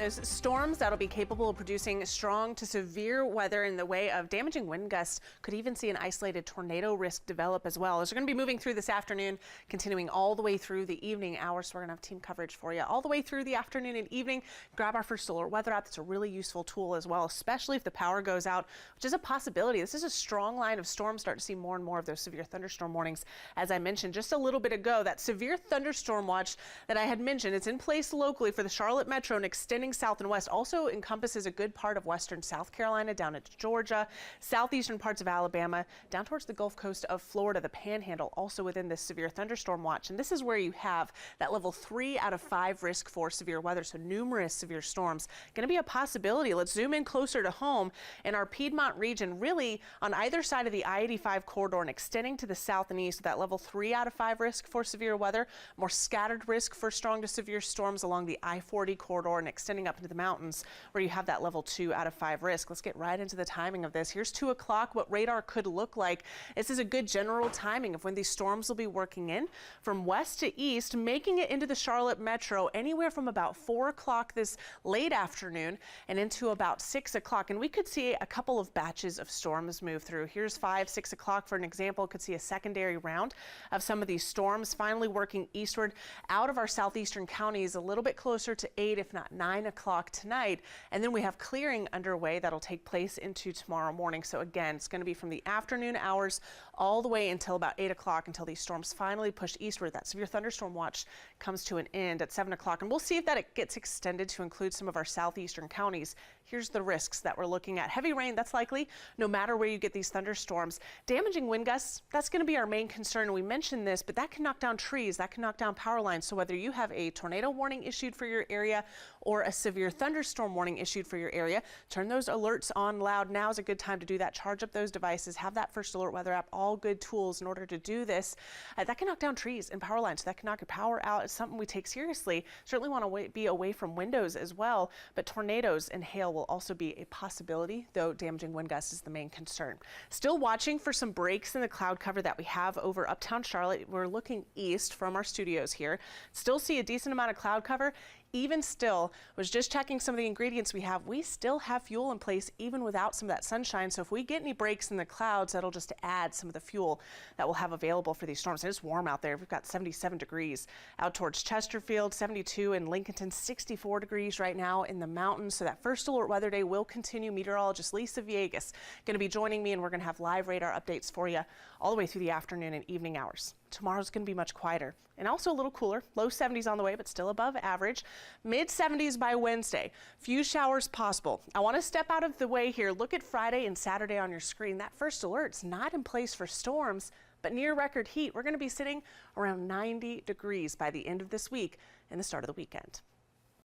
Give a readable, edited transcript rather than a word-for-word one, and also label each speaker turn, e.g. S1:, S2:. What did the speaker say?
S1: those storms that'll be capable of producing strong to severe weather in the way of damaging wind gusts. Could even see an isolated tornado risk develop as well. As we're going to be moving through this afternoon, continuing all the way through the evening hours. So we're going to have team coverage for you all the way through the afternoon and evening. Grab our First Alert weather app. That's a really useful tool as well, especially if the power goes out, which is a possibility. This is a strong line of storms. Start to see more and more of those severe thunderstorm warnings. As I mentioned just a little bit ago, that severe thunderstorm watch that I had mentioned, it's in place locally for the Charlotte Metro and extending south and west. Also encompasses a good part of western South Carolina down into Georgia, southeastern parts of Alabama, down towards the Gulf Coast of Florida, the Panhandle, also within this severe thunderstorm watch. And this is where you have that level 3 out of 5 risk for severe weather. So numerous severe storms going to be a possibility. Let's zoom in closer to home in our Piedmont region, really on either side of the I-85 corridor and extending to the south and east. That level 3 out of 5 risk for severe weather, more scattered risk for strong to severe storms along the I-40 corridor and extending up into the mountains where you have that level 2 out of 5 risk. Let's get right into the timing of this. Here's 2 o'clock, what radar could look like. This is a good general timing of when these storms will be working in from west to east, making it into the Charlotte Metro anywhere from about 4 o'clock this late afternoon and into about 6 o'clock. And we could see a couple of batches of storms move through. Here's 5, 6 o'clock for an example. Could see a secondary round of some of these storms finally working eastward out of our southeastern counties a little bit closer to 8, if not 9 o'clock tonight. And then we have clearing underway that'll take place into tomorrow morning. So again, it's going to be from the afternoon hours all the way until about 8 o'clock until these storms finally push eastward. That severe thunderstorm watch comes to an end at 7 o'clock. And we'll see if that gets extended to include some of our southeastern counties. Here's the risks that we're looking at. Heavy rain, that's likely no matter where you get these thunderstorms. Damaging wind gusts, that's going to be our main concern. We mentioned this, but that can knock down trees, that can knock down power lines. So whether you have a tornado warning issued for your area or a severe thunderstorm warning issued for your area, turn those alerts on loud. Now is a good time to do that. Charge up those devices, have that First Alert weather app, all good tools in order to do this. That can knock down trees and power lines. That can knock your power out. It's something we take seriously. Certainly want to be away from windows as well, but tornadoes and hail will also be a possibility, though damaging wind gusts is the main concern. Still watching for some breaks in the cloud cover that we have over uptown Charlotte. We're looking east from our studios here. Still see a decent amount of cloud cover. Even still, was just checking some of the ingredients we have. We still have fuel in place even without some of that sunshine. So if we get any breaks in the clouds, that'll just add some of the fuel that we'll have available for these storms. And it's warm out there. We've got 77 degrees out towards Chesterfield, 72 in Lincolnton, 64 degrees right now in the mountains. So that First Alert weather day will continue. Meteorologist Lisa Villegas going to be joining me, and we're going to have live radar updates for you all the way through the afternoon and evening hours. Tomorrow's going to be much quieter and also a little cooler. Low 70s on the way, but still above average. Mid 70s by Wednesday. Few showers possible. I want to step out of the way here. Look at Friday and Saturday on your screen. That First Alert's not in place for storms, but near record heat. We're going to be sitting around 90 degrees by the end of this week and the start of the weekend.